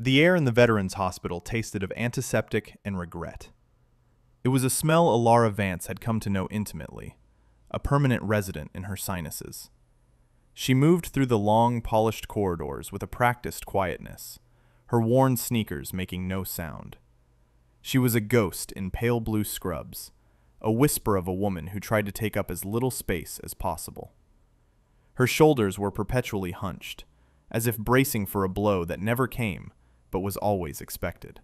The air in the Veterans Hospital tasted of antiseptic and regret. It was a smell Alara Vance had come to know intimately, a permanent resident in her sinuses. She moved through the long, polished corridors with a practiced quietness, her worn sneakers making no sound. She was a ghost in pale blue scrubs, a whisper of a woman who tried to take up as little space as possible. Her shoulders were perpetually hunched, as if bracing for a blow that never came, but was always expected.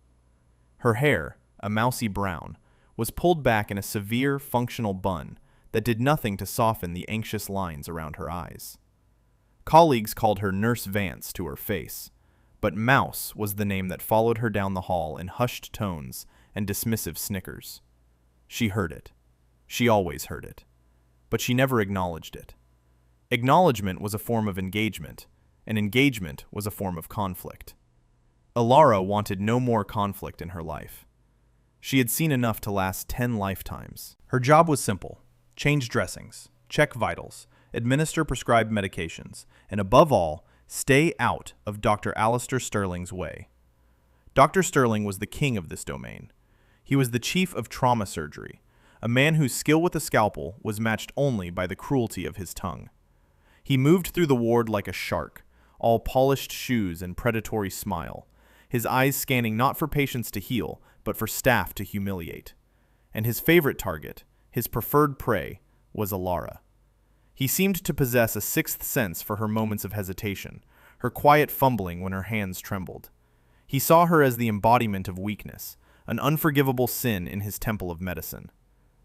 Her hair, a mousy brown, was pulled back in a severe, functional bun that did nothing to soften the anxious lines around her eyes. Colleagues called her Nurse Vance to her face, but Mouse was the name that followed her down the hall in hushed tones and dismissive snickers. She heard it. She always heard it. But she never acknowledged it. Acknowledgement was a form of engagement, and engagement was a form of conflict. Alara wanted no more conflict in her life. She had seen enough to last 10 lifetimes. Her job was simple: change dressings, check vitals, administer prescribed medications, and above all, stay out of Dr. Alistair Sterling's way. Dr. Sterling was the king of this domain. He was the chief of trauma surgery, a man whose skill with a scalpel was matched only by the cruelty of his tongue. He moved through the ward like a shark, all polished shoes and predatory smile, his eyes scanning not for patients to heal, but for staff to humiliate. And his favorite target, his preferred prey, was Alara. He seemed to possess a sixth sense for her moments of hesitation, her quiet fumbling when her hands trembled. He saw her as the embodiment of weakness, an unforgivable sin in his temple of medicine.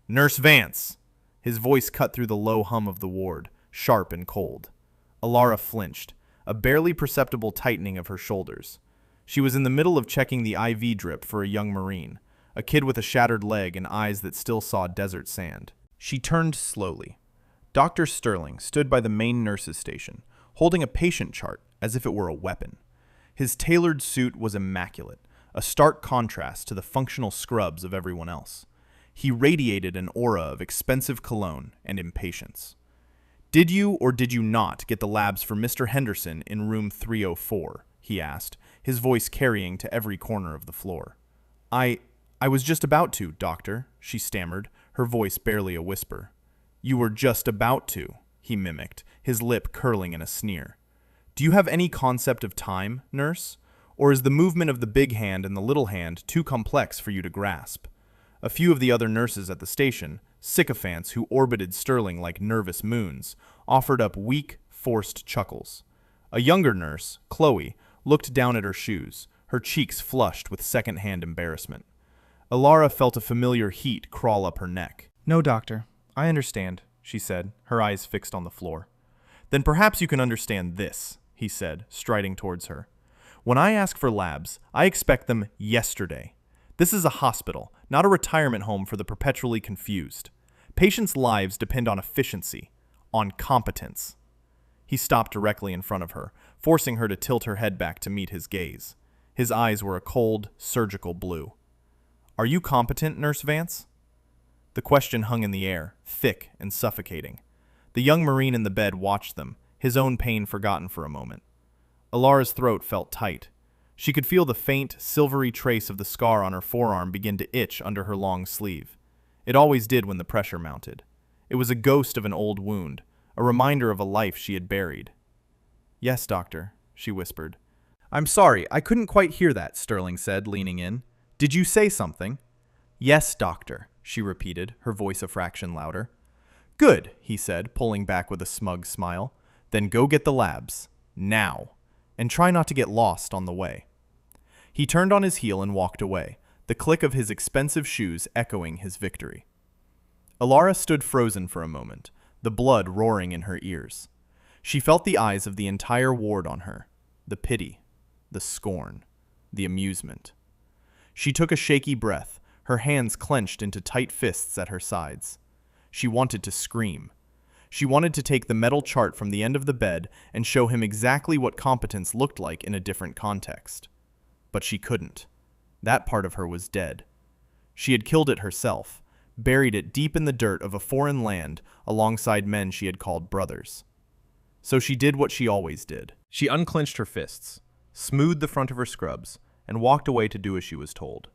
"Nurse Vance!" His voice cut through the low hum of the ward, sharp and cold. Alara flinched, a barely perceptible tightening of her shoulders. She was in the middle of checking the IV drip for a young Marine, a kid with a shattered leg and eyes that still saw desert sand. She turned slowly. Dr. Sterling stood by the main nurse's station, holding a patient chart as if it were a weapon. His tailored suit was immaculate, a stark contrast to the functional scrubs of everyone else. He radiated an aura of expensive cologne and impatience. "Did you or did you not get the labs for Mr. Henderson in room 304? He asked, his voice carrying to every corner of the floor. I was just about to, doctor," she stammered, her voice barely a whisper. "You were just about to," he mimicked, his lip curling in a sneer. "Do you have any concept of time, nurse? Or is the movement of the big hand and the little hand too complex for you to grasp?" A few of the other nurses at the station, sycophants who orbited Sterling like nervous moons, offered up weak, forced chuckles. A younger nurse, Chloe, looked down at her shoes, her cheeks flushed with second-hand embarrassment. Alara felt a familiar heat crawl up her neck. "No, doctor. I understand," she said, her eyes fixed on the floor. "Then perhaps you can understand this," he said, striding towards her. "When I ask for labs, I expect them yesterday. This is a hospital, not a retirement home for the perpetually confused. Patients' lives depend on efficiency, on competence." He stopped directly in front of her, forcing her to tilt her head back to meet his gaze. His eyes were a cold, surgical blue. "Are you competent, Nurse Vance?" The question hung in the air, thick and suffocating. The young Marine in the bed watched them, his own pain forgotten for a moment. Alara's throat felt tight. She could feel the faint, silvery trace of the scar on her forearm begin to itch under her long sleeve. It always did when the pressure mounted. It was a ghost of an old wound, a reminder of a life she had buried. "Yes, doctor," she whispered. "I'm sorry, I couldn't quite hear that," Sterling said, leaning in. "Did you say something?" "Yes, doctor," she repeated, her voice a fraction louder. "Good," he said, pulling back with a smug smile. "Then go get the labs. Now. And try not to get lost on the way." He turned on his heel and walked away, the click of his expensive shoes echoing his victory. Alara stood frozen for a moment, the blood roaring in her ears. She felt the eyes of the entire ward on her, the pity, the scorn, the amusement. She took a shaky breath, her hands clenched into tight fists at her sides. She wanted to scream. She wanted to take the metal chart from the end of the bed and show him exactly what competence looked like in a different context. But she couldn't. That part of her was dead. She had killed it herself, buried it deep in the dirt of a foreign land alongside men she had called brothers. So she did what she always did. She unclenched her fists, smoothed the front of her scrubs, and walked away to do as she was told.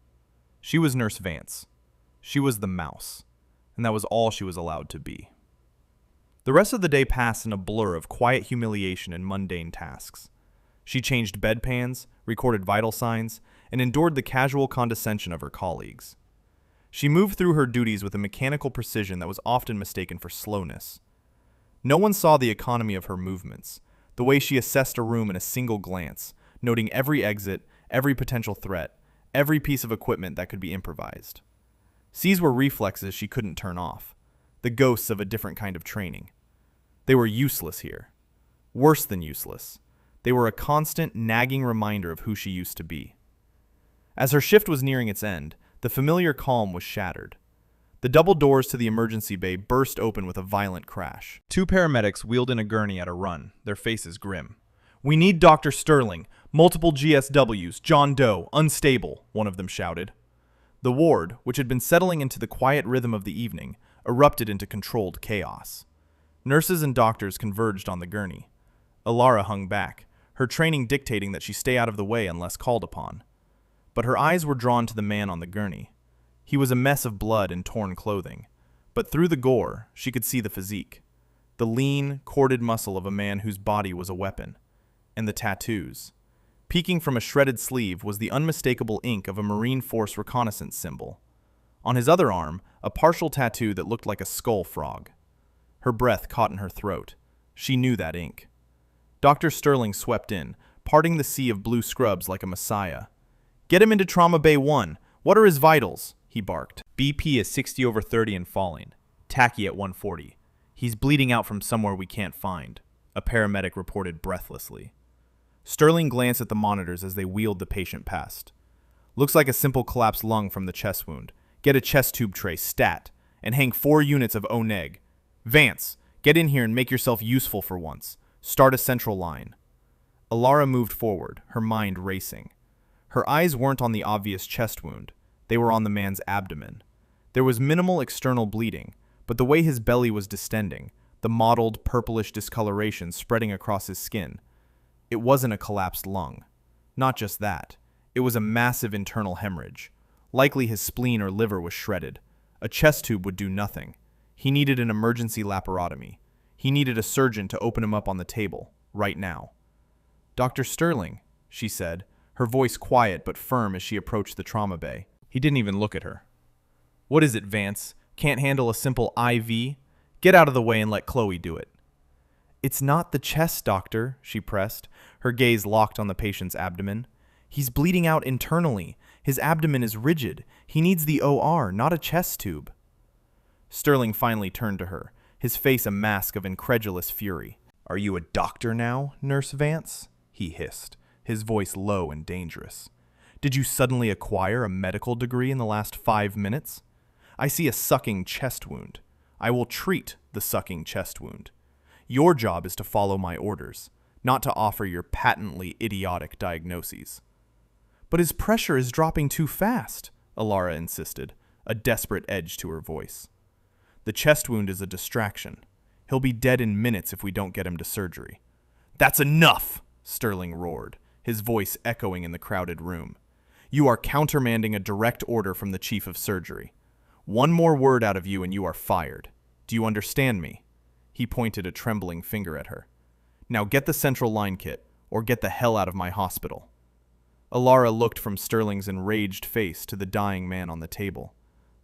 She was Nurse Vance. She was the mouse, and that was all she was allowed to be. The rest of the day passed in a blur of quiet humiliation and mundane tasks. She changed bedpans, recorded vital signs, and endured the casual condescension of her colleagues. She moved through her duties with a mechanical precision that was often mistaken for slowness. No one saw the economy of her movements, the way she assessed a room in a single glance, noting every exit, every potential threat, every piece of equipment that could be improvised. These were reflexes she couldn't turn off, the ghosts of a different kind of training. They were useless here. Worse than useless. They were a constant, nagging reminder of who she used to be. As her shift was nearing its end, the familiar calm was shattered. The double doors to the emergency bay burst open with a violent crash. Two paramedics wheeled in a gurney at a run, their faces grim. "We need Dr. Sterling. Multiple GSWs. John Doe. Unstable," one of them shouted. The ward, which had been settling into the quiet rhythm of the evening, erupted into controlled chaos. Nurses and doctors converged on the gurney. Alara hung back, her training dictating that she stay out of the way unless called upon. But her eyes were drawn to the man on the gurney. He was a mess of blood and torn clothing, but through the gore, she could see the physique. The lean, corded muscle of a man whose body was a weapon. And the tattoos. Peeking from a shredded sleeve was the unmistakable ink of a Marine Force reconnaissance symbol. On his other arm, a partial tattoo that looked like a skull frog. Her breath caught in her throat. She knew that ink. Dr. Sterling swept in, parting the sea of blue scrubs like a messiah. "Get him into Trauma Bay 1. What are his vitals?" he barked. "BP is 60/30 and falling. Tachy at 140. He's bleeding out from somewhere we can't find," a paramedic reported breathlessly. Sterling glanced at the monitors as they wheeled the patient past. "Looks like a simple collapsed lung from the chest wound. Get a chest tube tray, stat, and hang 4 units of O-neg. Vance, get in here and make yourself useful for once. Start a central line." Alara moved forward, her mind racing. Her eyes weren't on the obvious chest wound. They were on the man's abdomen. There was minimal external bleeding, but the way his belly was distending, the mottled, purplish discoloration spreading across his skin, it wasn't a collapsed lung. Not just that. It was a massive internal hemorrhage. Likely his spleen or liver was shredded. A chest tube would do nothing. He needed an emergency laparotomy. He needed a surgeon to open him up on the table, right now. "Dr. Sterling," she said, her voice quiet but firm as she approached the trauma bay. He didn't even look at her. "What is it, Vance? Can't handle a simple IV? Get out of the way and let Chloe do it." "It's not the chest, doctor," she pressed, her gaze locked on the patient's abdomen. "He's bleeding out internally. His abdomen is rigid. He needs the OR, not a chest tube." Sterling finally turned to her, his face a mask of incredulous fury. "Are you a doctor now, Nurse Vance?" he hissed, his voice low and dangerous. "Did you suddenly acquire a medical degree in the last 5 minutes? I see a sucking chest wound. I will treat the sucking chest wound. Your job is to follow my orders, not to offer your patently idiotic diagnoses." "But his pressure is dropping too fast," Alara insisted, a desperate edge to her voice. "The chest wound is a distraction. He'll be dead in minutes if we don't get him to surgery." "That's enough!" Sterling roared, his voice echoing in the crowded room. "You are countermanding a direct order from the chief of surgery. One more word out of you and you are fired. Do you understand me?" He pointed a trembling finger at her. "Now get the central line kit, or get the hell out of my hospital." Alara looked from Sterling's enraged face to the dying man on the table.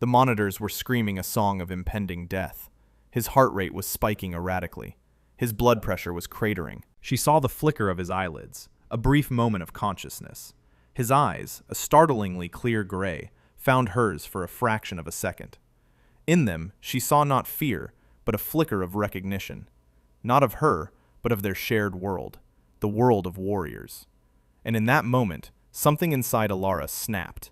The monitors were screaming a song of impending death. His heart rate was spiking erratically. His blood pressure was cratering. She saw the flicker of his eyelids, a brief moment of consciousness. His eyes, a startlingly clear gray, found hers for a fraction of a second. In them, she saw not fear, but a flicker of recognition. Not of her, but of their shared world, the world of warriors. And in that moment, something inside Alara snapped.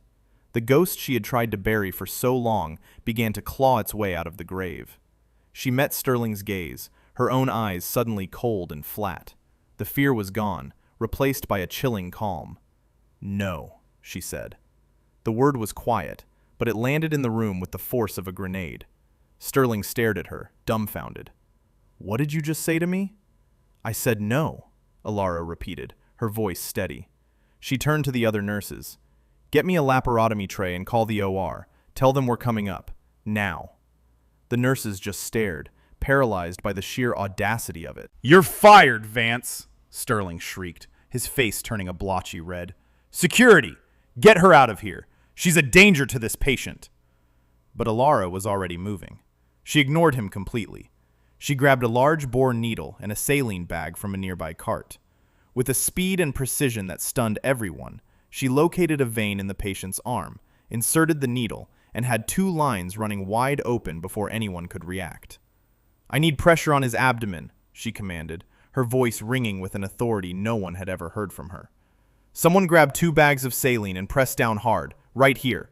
The ghost she had tried to bury for so long began to claw its way out of the grave. She met Sterling's gaze, her own eyes suddenly cold and flat. The fear was gone, replaced by a chilling calm. "No," she said. The word was quiet, but it landed in the room with the force of a grenade. Sterling stared at her, dumbfounded. "What did you just say to me?" "I said no," Alara repeated, her voice steady. She turned to the other nurses. "Get me a laparotomy tray and call the OR. Tell them we're coming up. Now." The nurses just stared, paralyzed by the sheer audacity of it. "You're fired, Vance!" Sterling shrieked, his face turning a blotchy red. "Security! Get her out of here! She's a danger to this patient!" But Alara was already moving. She ignored him completely. She grabbed a large bore needle and a saline bag from a nearby cart. With a speed and precision that stunned everyone, she located a vein in the patient's arm, inserted the needle, and had 2 lines running wide open before anyone could react. "I need pressure on his abdomen," she commanded, her voice ringing with an authority no one had ever heard from her. "Someone grab 2 bags of saline and press down hard, right here."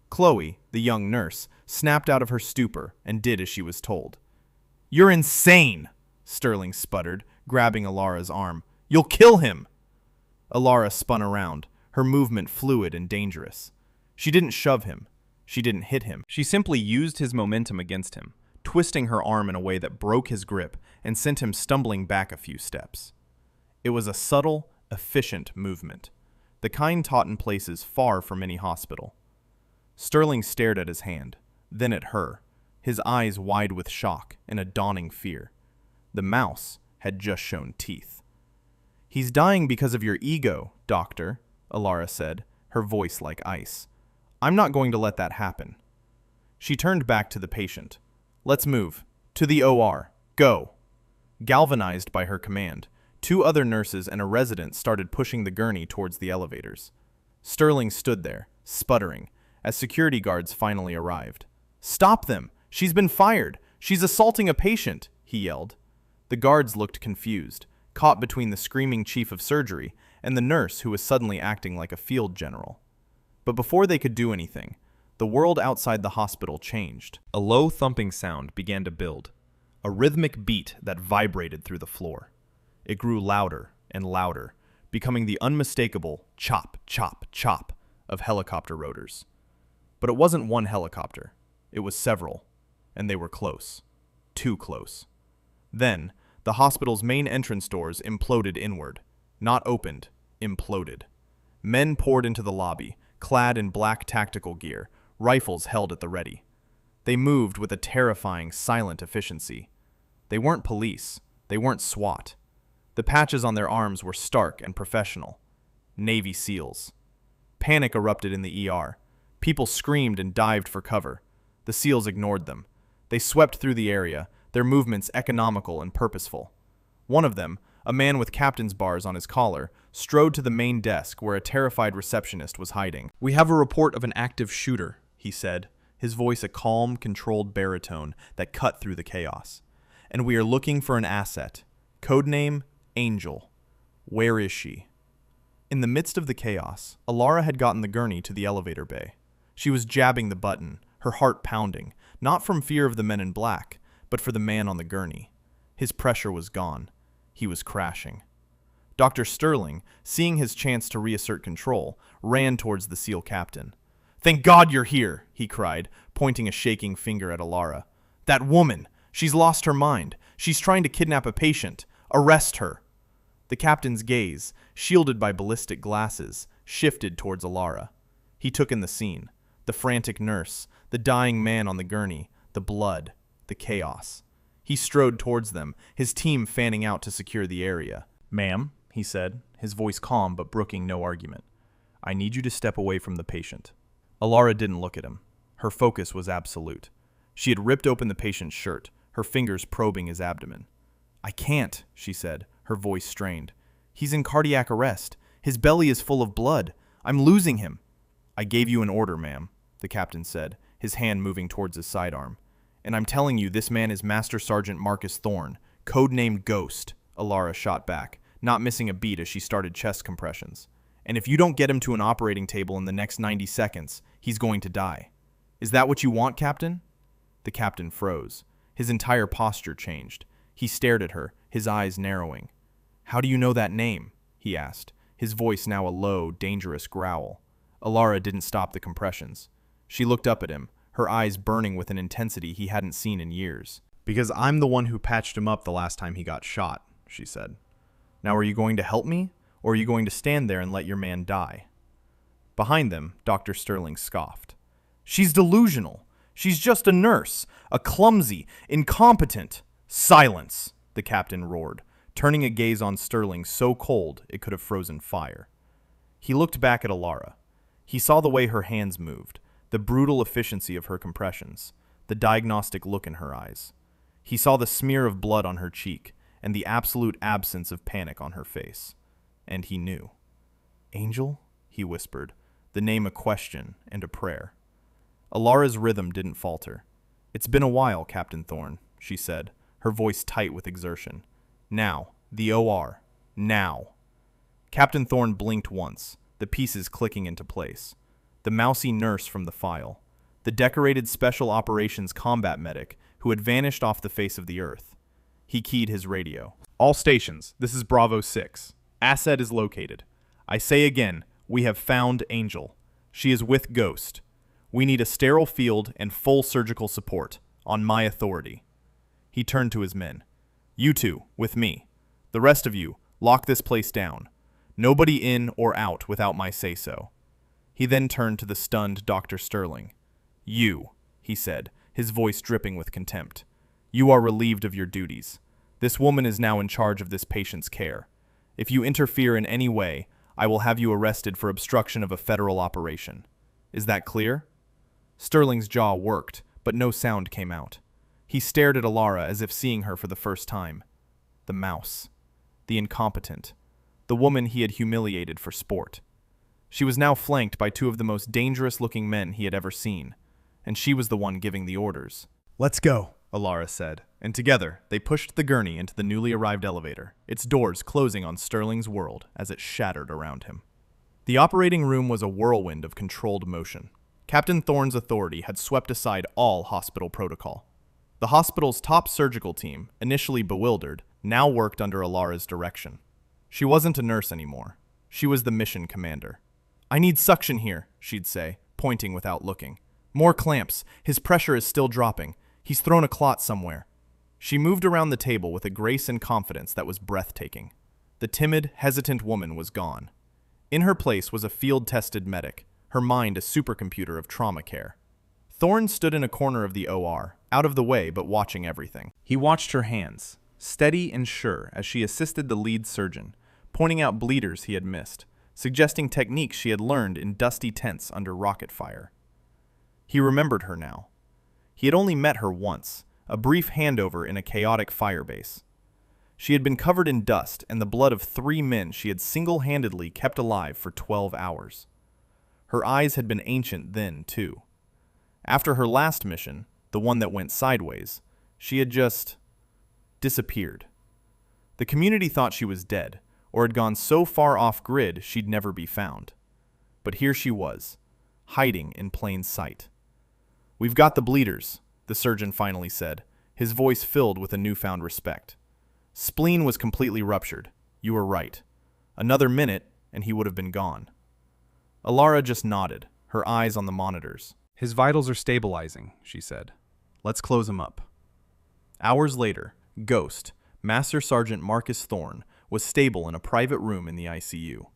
Chloe, the young nurse, snapped out of her stupor and did as she was told. "You're insane," Sterling sputtered, grabbing Alara's arm. "You'll kill him." Alara spun around, her movement fluid and dangerous. She didn't shove him. She didn't hit him. She simply used his momentum against him, twisting her arm in a way that broke his grip and sent him stumbling back a few steps. It was a subtle, efficient movement, the kind taught in places far from any hospital. Sterling stared at his hand, then at her, his eyes wide with shock and a dawning fear. The mouse had just shown teeth. "He's dying because of your ego, doctor," Alara said, her voice like ice. "I'm not going to let that happen." She turned back to the patient. "Let's move. To the OR. Go." Galvanized by her command, 2 other nurses and a resident started pushing the gurney towards the elevators. Sterling stood there, sputtering, as security guards finally arrived. "Stop them! She's been fired! She's assaulting a patient!" he yelled. The guards looked confused, caught between the screaming chief of surgery and the nurse who was suddenly acting like a field general. But before they could do anything, the world outside the hospital changed. A low thumping sound began to build, a rhythmic beat that vibrated through the floor. It grew louder and louder, becoming the unmistakable chop, chop, chop of helicopter rotors. But it wasn't one helicopter. It was several, and they were close. Too close. Then, the hospital's main entrance doors imploded inward. Not opened, imploded. Men poured into the lobby, clad in black tactical gear, rifles held at the ready. They moved with a terrifying, silent efficiency. They weren't police. They weren't SWAT. The patches on their arms were stark and professional. Navy SEALs. Panic erupted in the ER. People screamed and dived for cover. The SEALs ignored them. They swept through the area, their movements economical and purposeful. One of them, a man with captain's bars on his collar, strode to the main desk where a terrified receptionist was hiding. "We have a report of an active shooter," he said, his voice a calm, controlled baritone that cut through the chaos. "And we are looking for an asset. Codename, Angel. Where is she?" In the midst of the chaos, Alara had gotten the gurney to the elevator bay. She was jabbing the button, her heart pounding, not from fear of the men in black, but for the man on the gurney. His pressure was gone. He was crashing. Dr. Sterling, seeing his chance to reassert control, ran towards the SEAL captain. "Thank God you're here," he cried, pointing a shaking finger at Alara. "That woman! She's lost her mind. She's trying to kidnap a patient. Arrest her." The captain's gaze, shielded by ballistic glasses, shifted towards Alara. He took in the scene. The frantic nurse, the dying man on the gurney, the blood, the chaos. He strode towards them, his team fanning out to secure the area. "Ma'am," he said, his voice calm but brooking no argument. "I need you to step away from the patient." Alara didn't look at him. Her focus was absolute. She had ripped open the patient's shirt, her fingers probing his abdomen. "I can't," she said, her voice strained. "He's in cardiac arrest. His belly is full of blood. I'm losing him." "I gave you an order, ma'am," the captain said, his hand moving towards his sidearm. "And I'm telling you this man is Master Sergeant Marcus Thorne, codenamed Ghost," Alara shot back, not missing a beat as she started chest compressions. "And if you don't get him to an operating table in the next 90 seconds, he's going to die. Is that what you want, Captain?" The captain froze. His entire posture changed. He stared at her, his eyes narrowing. "How do you know that name?" he asked, his voice now a low, dangerous growl. Alara didn't stop the compressions. She looked up at him, her eyes burning with an intensity he hadn't seen in years. "Because I'm the one who patched him up the last time he got shot," she said. "Now are you going to help me, or are you going to stand there and let your man die? Behind them, Dr. Sterling scoffed. She's delusional. She's just a nurse, a clumsy, incompetent. Silence, the captain roared, turning a gaze on Sterling so cold it could have frozen fire. He looked back at Alara. He saw the way her hands moved, the brutal efficiency of her compressions, the diagnostic look in her eyes. He saw the smear of blood on her cheek and the absolute absence of panic on her face. And he knew. Angel? He whispered, the name a question and a prayer. Alara's rhythm didn't falter. It's been a while, Captain Thorne, she said, her voice tight with exertion. Now, the OR. Now. Captain Thorne blinked once, the pieces clicking into place. The mousy nurse from the file. The decorated Special Operations combat medic who had vanished off the face of the earth. He keyed his radio. All stations, this is Bravo 6. Asset is located. I say again, we have found Angel. She is with Ghost. We need a sterile field and full surgical support, on my authority. He turned to his men. You two, with me. The rest of you, lock this place down. Nobody in or out without my say-so. He then turned to the stunned Dr. Sterling. You, he said, his voice dripping with contempt. You are relieved of your duties. This woman is now in charge of this patient's care. If you interfere in any way, I will have you arrested for obstruction of a federal operation. Is that clear? Sterling's jaw worked, but no sound came out. He stared at Alara as if seeing her for the first time. The mouse. The incompetent. The woman he had humiliated for sport. She was now flanked by two of the most dangerous-looking men he had ever seen, and she was the one giving the orders. Let's go, Alara said, and together they pushed the gurney into the newly arrived elevator, its doors closing on Sterling's world as it shattered around him. The operating room was a whirlwind of controlled motion. Captain Thorne's authority had swept aside all hospital protocol. The hospital's top surgical team, initially bewildered, now worked under Alara's direction. She wasn't a nurse anymore. She was the mission commander. I need suction here, she'd say, pointing without looking. More clamps. His pressure is still dropping. He's thrown a clot somewhere. She moved around the table with a grace and confidence that was breathtaking. The timid, hesitant woman was gone. In her place was a field-tested medic, her mind a supercomputer of trauma care. Thorne stood in a corner of the OR, out of the way but watching everything. He watched her hands, steady and sure as she assisted the lead surgeon, pointing out bleeders he had missed, suggesting techniques she had learned in dusty tents under rocket fire. He remembered her now. He had only met her once, a brief handover in a chaotic firebase. She had been covered in dust and the blood of 3 men she had single-handedly kept alive for 12 hours. Her eyes had been ancient then, too. After her last mission, the one that went sideways, she had just disappeared. The community thought she was dead, or had gone so far off-grid she'd never be found. But here she was, hiding in plain sight. We've got the bleeders, the surgeon finally said, his voice filled with a newfound respect. Spleen was completely ruptured. You were right. Another minute, and he would have been gone. Alara just nodded, her eyes on the monitors. His vitals are stabilizing, she said. Let's close him up. Hours later, Ghost, Master Sergeant Marcus Thorne, was stable in a private room in the ICU.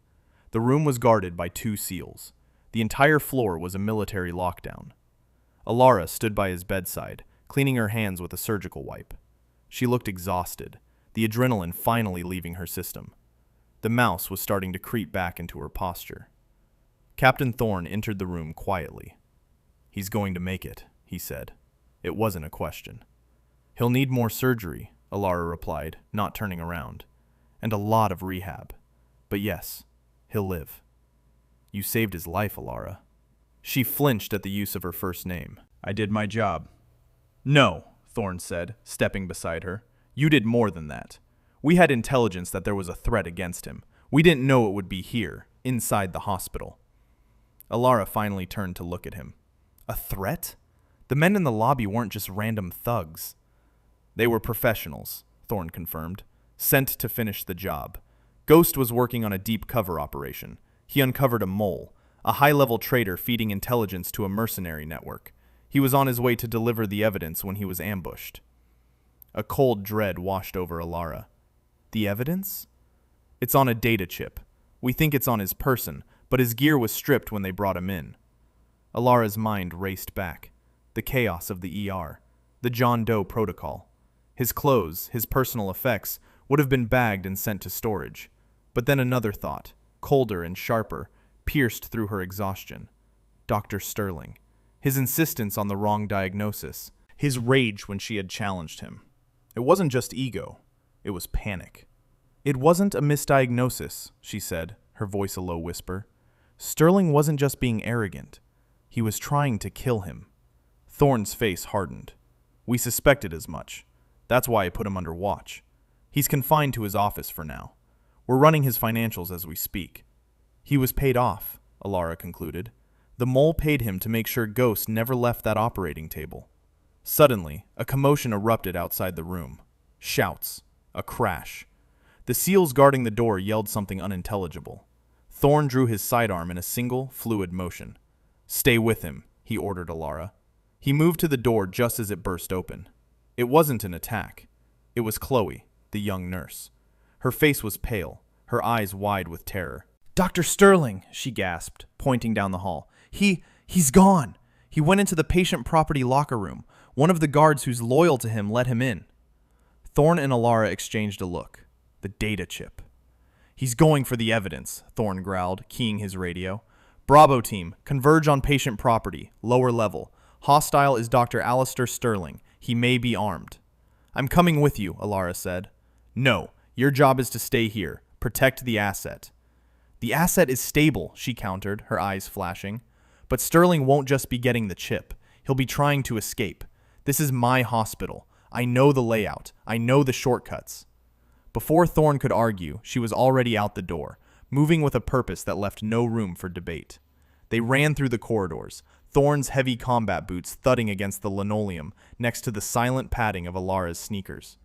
The room was guarded by 2 SEALs. The entire floor was a military lockdown. Alara stood by his bedside, cleaning her hands with a surgical wipe. She looked exhausted, the adrenaline finally leaving her system. The mouse was starting to creep back into her posture. Captain Thorne entered the room quietly. He's going to make it, he said. It wasn't a question. He'll need more surgery, Alara replied, not turning around, and a lot of rehab. But yes, he'll live. You saved his life, Alara. She flinched at the use of her first name. I did my job. No, Thorne said, stepping beside her. You did more than that. We had intelligence that there was a threat against him. We didn't know it would be here, inside the hospital. Alara finally turned to look at him. A threat? The men in the lobby weren't just random thugs. They were professionals, Thorne confirmed, sent to finish the job. Ghost was working on a deep cover operation. He uncovered a mole, a high-level traitor feeding intelligence to a mercenary network. He was on his way to deliver the evidence when he was ambushed. A cold dread washed over Alara. The evidence? It's on a data chip. We think it's on his person, but his gear was stripped when they brought him in. Alara's mind raced back. The chaos of the ER. The John Doe protocol. His clothes, his personal effects, would have been bagged and sent to storage. But then another thought, colder and sharper, pierced through her exhaustion. Dr. Sterling. His insistence on the wrong diagnosis. His rage when she had challenged him. It wasn't just ego. It was panic. It wasn't a misdiagnosis, she said, her voice a low whisper. Sterling wasn't just being arrogant. He was trying to kill him. Thorne's face hardened. We suspected as much. That's why I put him under watch. He's confined to his office for now. We're running his financials as we speak. He was paid off, Alara concluded. The mole paid him to make sure Ghost never left that operating table. Suddenly, a commotion erupted outside the room. Shouts. A crash. The SEALs guarding the door yelled something unintelligible. Thorne drew his sidearm in a single, fluid motion. Stay with him, he ordered Alara. He moved to the door just as it burst open. It wasn't an attack. It was Chloe, the young nurse. Her face was pale, her eyes wide with terror. Dr. Sterling, she gasped, pointing down the hall. He's gone. He went into the patient property locker room. One of the guards who's loyal to him let him in. Thorne and Alara exchanged a look. The data chip. He's going for the evidence, Thorne growled, keying his radio. Bravo team, converge on patient property, lower level. Hostile is Dr. Alistair Sterling. He may be armed. I'm coming with you, Alara said. No, your job is to stay here. Protect the asset. The asset is stable, she countered, her eyes flashing. But Sterling won't just be getting the chip. He'll be trying to escape. This is my hospital. I know the layout. I know the shortcuts. Before Thorne could argue, she was already out the door, moving with a purpose that left no room for debate. They ran through the corridors, Thorne's heavy combat boots thudding against the linoleum next to the silent padding of Alara's sneakers.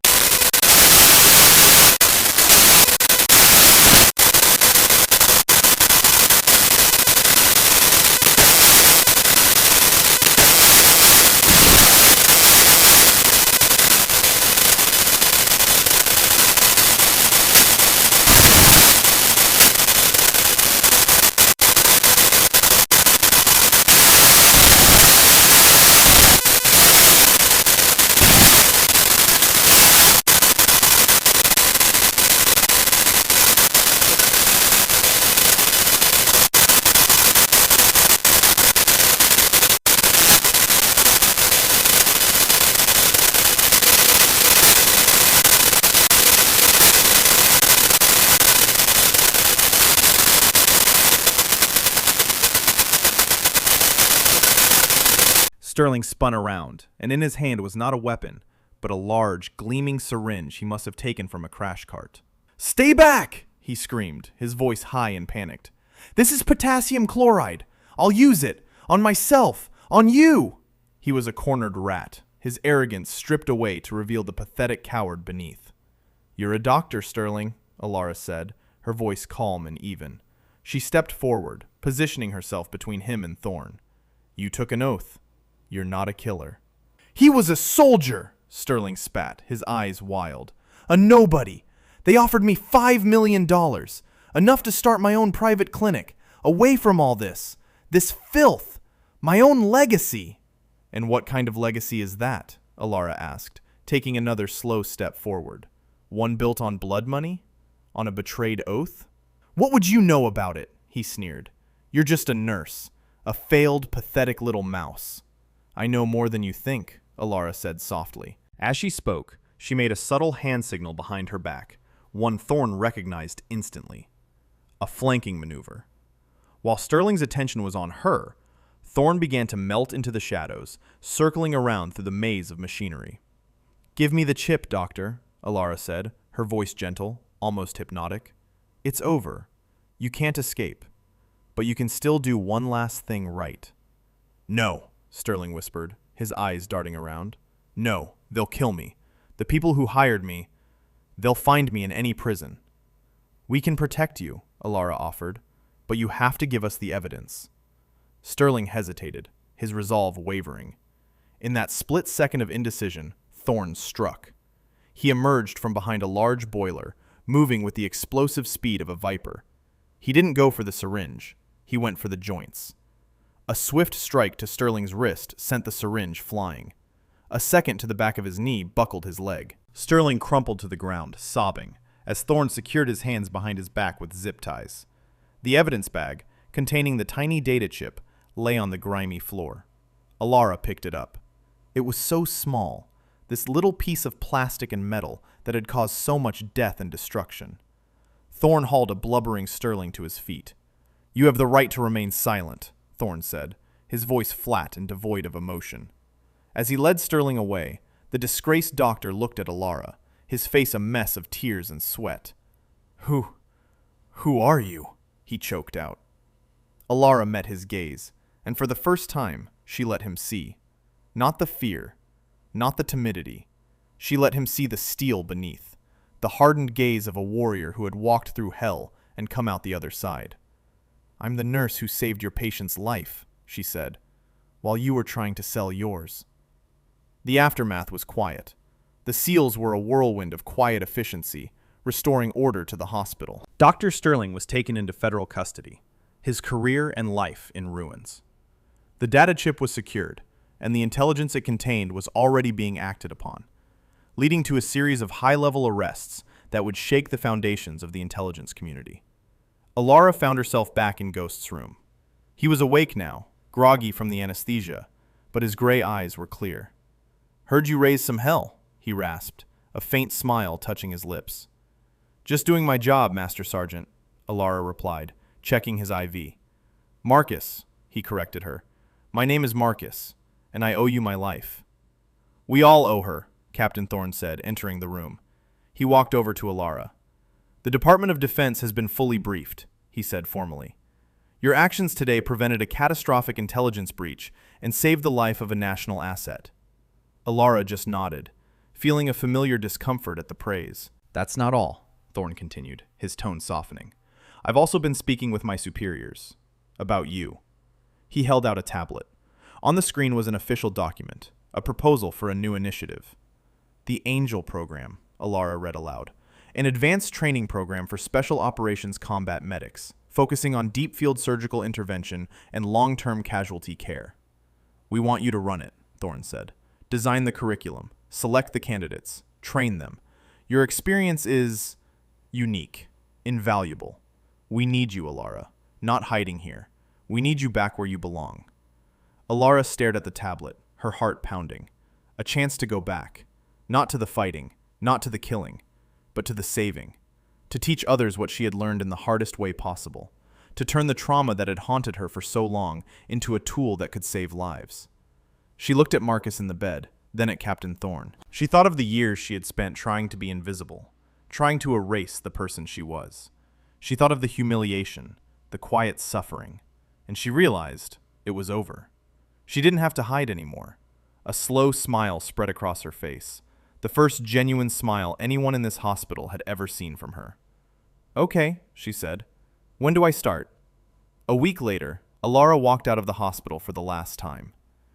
Sterling spun around, and in his hand was not a weapon, but a large, gleaming syringe he must have taken from a crash cart. "Stay back!" he screamed, his voice high and panicked. "This is potassium chloride. I'll use it. On myself. On you!" He was a cornered rat, his arrogance stripped away to reveal the pathetic coward beneath. "You're a doctor, Sterling," Alara said, her voice calm and even. She stepped forward, positioning herself between him and Thorne. "You took an oath. You're not a killer." "He was a soldier," Sterling spat, his eyes wild. "A nobody. They offered me $5 million, enough to start my own private clinic, away from all this filth, my own legacy." "And what kind of legacy is that?" Alara asked, taking another slow step forward. "One built on blood money? On a betrayed oath?" "What would you know about it?" he sneered. "You're just a nurse, a failed, pathetic little mouse." "I know more than you think," Alara said softly. As she spoke, she made a subtle hand signal behind her back, one Thorne recognized instantly. A flanking maneuver. While Sterling's attention was on her, Thorne began to melt into the shadows, circling around through the maze of machinery. "Give me the chip, Doctor," Alara said, her voice gentle, almost hypnotic. "It's over. You can't escape. But you can still do one last thing right." "No," Sterling whispered, his eyes darting around. "No, they'll kill me. The people who hired me, they'll find me in any prison." "We can protect you," Alara offered, "but you have to give us the evidence." Sterling hesitated, his resolve wavering. In that split second of indecision, Thorne struck. He emerged from behind a large boiler, moving with the explosive speed of a viper. He didn't go for the syringe. He went for the joints. A swift strike to Sterling's wrist sent the syringe flying. A second to the back of his knee buckled his leg. Sterling crumpled to the ground, sobbing, as Thorne secured his hands behind his back with zip ties. The evidence bag, containing the tiny data chip, lay on the grimy floor. Alara picked it up. It was so small, this little piece of plastic and metal that had caused so much death and destruction. Thorne hauled a blubbering Sterling to his feet. "You have the right to remain silent," Thorne said, his voice flat and devoid of emotion. As he led Sterling away, the disgraced doctor looked at Alara, his face a mess of tears and sweat. Who are you?" he choked out. Alara met his gaze, and for the first time, she let him see. Not the fear, not the timidity. She let him see the steel beneath, the hardened gaze of a warrior who had walked through hell and come out the other side. "I'm the nurse who saved your patient's life," she said, "while you were trying to sell yours." The aftermath was quiet. The SEALs were a whirlwind of quiet efficiency, restoring order to the hospital. Dr. Sterling was taken into federal custody, his career and life in ruins. The data chip was secured, and the intelligence it contained was already being acted upon, leading to a series of high-level arrests that would shake the foundations of the intelligence community. Alara found herself back in Ghost's room. He was awake now, groggy from the anesthesia, but his gray eyes were clear. "Heard you raise some hell," he rasped, a faint smile touching his lips. "Just doing my job, Master Sergeant," Alara replied, checking his IV. "Marcus," he corrected her. "My name is Marcus, and I owe you my life." "We all owe her," Captain Thorne said, entering the room. He walked over to Alara. "The Department of Defense has been fully briefed," he said formally. "Your actions today prevented a catastrophic intelligence breach and saved the life of a national asset." Alara just nodded, feeling a familiar discomfort at the praise. "That's not all," Thorne continued, his tone softening. "I've also been speaking with my superiors. About you." He held out a tablet. On the screen was an official document, a proposal for a new initiative. "The Angel Program," Alara read aloud. "An advanced training program for special operations combat medics, focusing on deep field surgical intervention and long-term casualty care." "We want you to run it," Thorne said. "Design the curriculum, select the candidates, train them. Your experience is unique, invaluable. We need you, Alara, not hiding here. We need you back where you belong." Alara stared at the tablet, her heart pounding. A chance to go back, not to the fighting, not to the killing, but to the saving. To teach others what she had learned in the hardest way possible. To turn the trauma that had haunted her for so long into a tool that could save lives. She looked at Marcus in the bed, then at Captain Thorne. She thought of the years she had spent trying to be invisible, trying to erase the person she was. She thought of the humiliation, the quiet suffering, and she realized it was over. She didn't have to hide anymore. A slow smile spread across her face, the first genuine smile anyone in this hospital had ever seen from her. "Okay," she said. "When do I start?" A week later, Alara walked out of the hospital for the last time.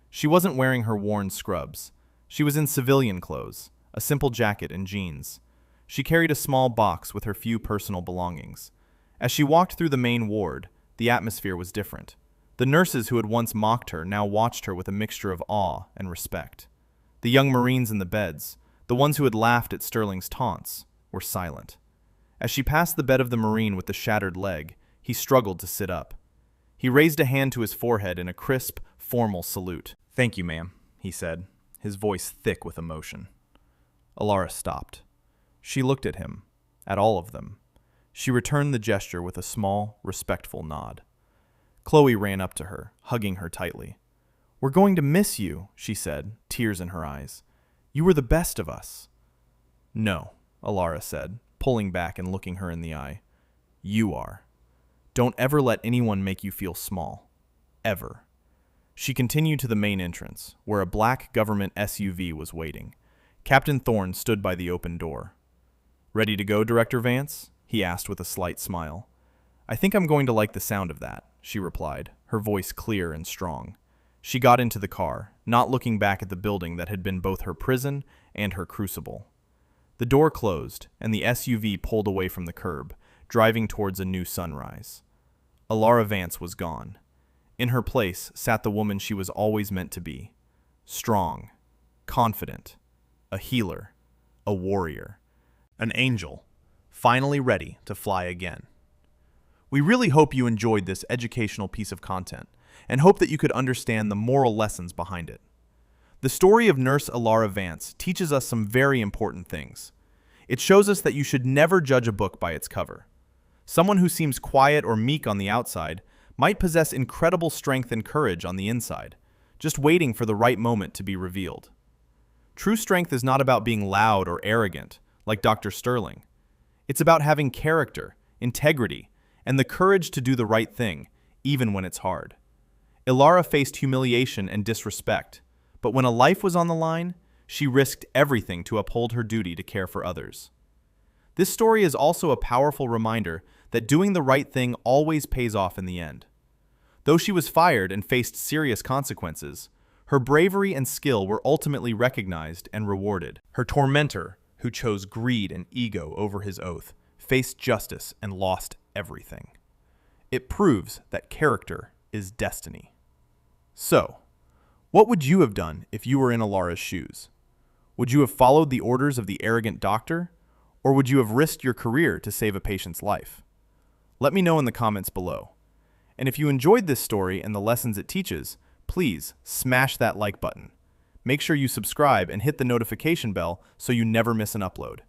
She wasn't wearing her worn scrubs. She was in civilian clothes, a simple jacket and jeans. She carried a small box with her few personal belongings. As she walked through the main ward, the atmosphere was different. The nurses who had once mocked her now watched her with a mixture of awe and respect. The young Marines in the beds, the ones who had laughed at Sterling's taunts, were silent. As she passed the bed of the Marine with the shattered leg, he struggled to sit up. He raised a hand to his forehead in a crisp, formal salute. "Thank you, ma'am," he said, his voice thick with emotion. Alara stopped. She looked at him, at all of them. She returned the gesture with a small, respectful nod. Chloe ran up to her, hugging her tightly. "We're going to miss you," she said, tears in her eyes. "You were the best of us." "No," Alara said, pulling back and looking her in the eye. "You are. Don't ever let anyone make you feel small. Ever." She continued to the main entrance, where a black government SUV was waiting. Captain Thorne stood by the open door. "Ready to go, Director Vance?" he asked with a slight smile. "I think I'm going to like the sound of that," she replied, her voice clear and strong. She got into the car, not looking back at the building that had been both her prison and her crucible. The door closed, and the SUV pulled away from the curb, driving towards a new sunrise. Alara Vance was gone. In her place sat the woman she was always meant to be. Strong, confident, a healer, a warrior, an angel, finally ready to fly again. We really hope you enjoyed this educational piece of content and hope that you could understand the moral lessons behind it. The story of Nurse Alara Vance teaches us some very important things. It shows us that you should never judge a book by its cover. Someone who seems quiet or meek on the outside might possess incredible strength and courage on the inside, just waiting for the right moment to be revealed. True strength is not about being loud or arrogant, like Dr. Sterling. It's about having character, integrity, and the courage to do the right thing, even when it's hard. Ilara faced humiliation and disrespect, but when a life was on the line, she risked everything to uphold her duty to care for others. This story is also a powerful reminder that doing the right thing always pays off in the end. Though she was fired and faced serious consequences, her bravery and skill were ultimately recognized and rewarded. Her tormentor, who chose greed and ego over his oath, faced justice and lost everything. It proves that character is destiny. So, what would you have done if you were in Alara's shoes? Would you have followed the orders of the arrogant doctor, or would you have risked your career to save a patient's life? Let me know in the comments below. And if you enjoyed this story and the lessons it teaches, please smash that like button. Make sure you subscribe and hit the notification bell so you never miss an upload.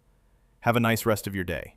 Have a nice rest of your day.